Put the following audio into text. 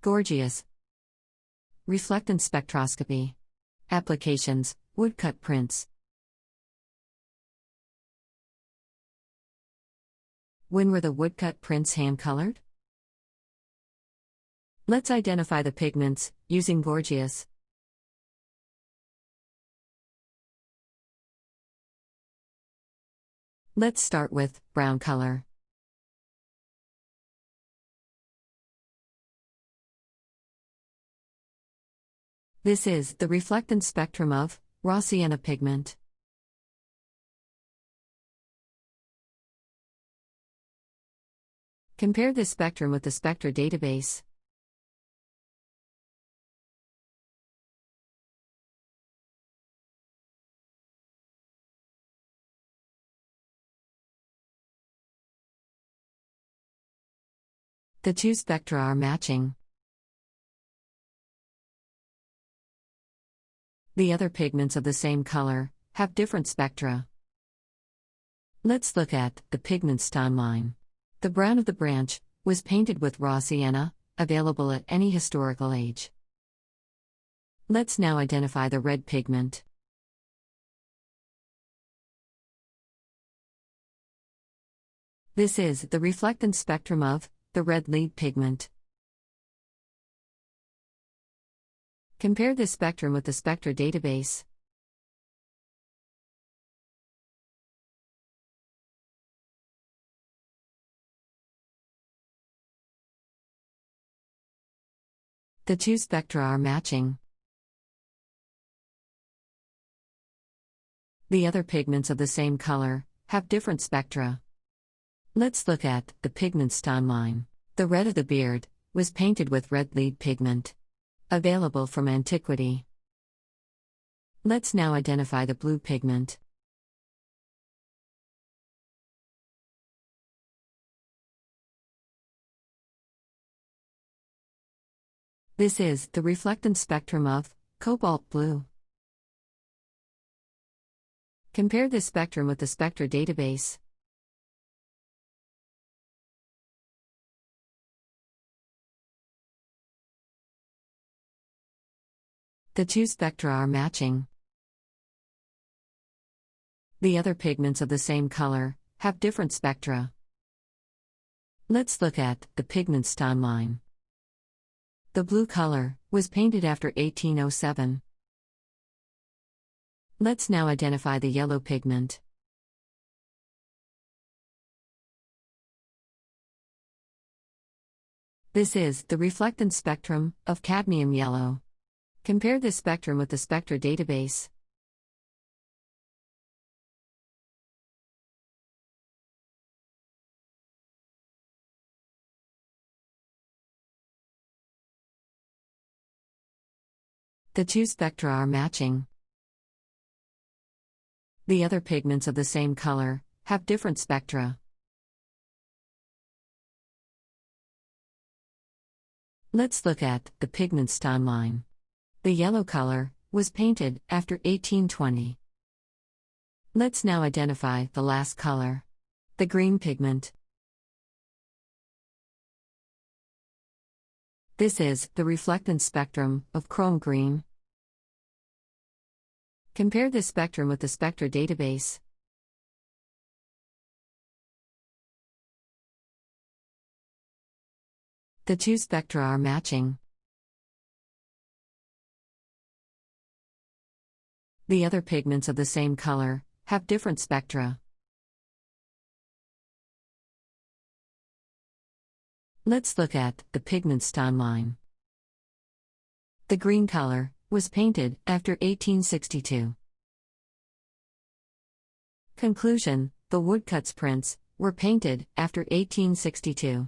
Gorgias. Reflectance spectroscopy. Applications: woodcut prints. When were the woodcut prints hand-colored? Let's identify the pigments, using Gorgias. Let's start with brown color. This is the reflectance spectrum of raw sienna pigment. Compare this spectrum with the spectra database. The two spectra are matching. The other pigments of the same color have different spectra. Let's look at the pigments timeline. The brown of the branch was painted with raw sienna, available at any historical age. Let's now identify the red pigment. This is the reflectance spectrum of the red lead pigment. Compare this spectrum with the spectra database. The two spectra are matching. The other pigments of the same color have different spectra. Let's look at the pigments timeline. The red of the beard was painted with red lead pigment, available from antiquity. Let's now identify the blue pigment. This is the reflectance spectrum of cobalt blue. Compare this spectrum with the spectra database. The two spectra are matching. The other pigments of the same color have different spectra. Let's look at the pigments timeline. The blue color was painted after 1807. Let's now identify the yellow pigment. This is the reflectance spectrum of cadmium yellow. Compare this spectrum with the spectra database. The two spectra are matching. The other pigments of the same color have different spectra. Let's look at the pigments timeline. The yellow color was painted after 1820. Let's now identify the last color, the green pigment. This is the reflectance spectrum of chrome green. Compare this spectrum with the spectra database. The two spectra are matching. The other pigments of the same color have different spectra. Let's look at the pigments timeline. The green color was painted after 1862. Conclusion: the woodcuts prints were painted after 1862.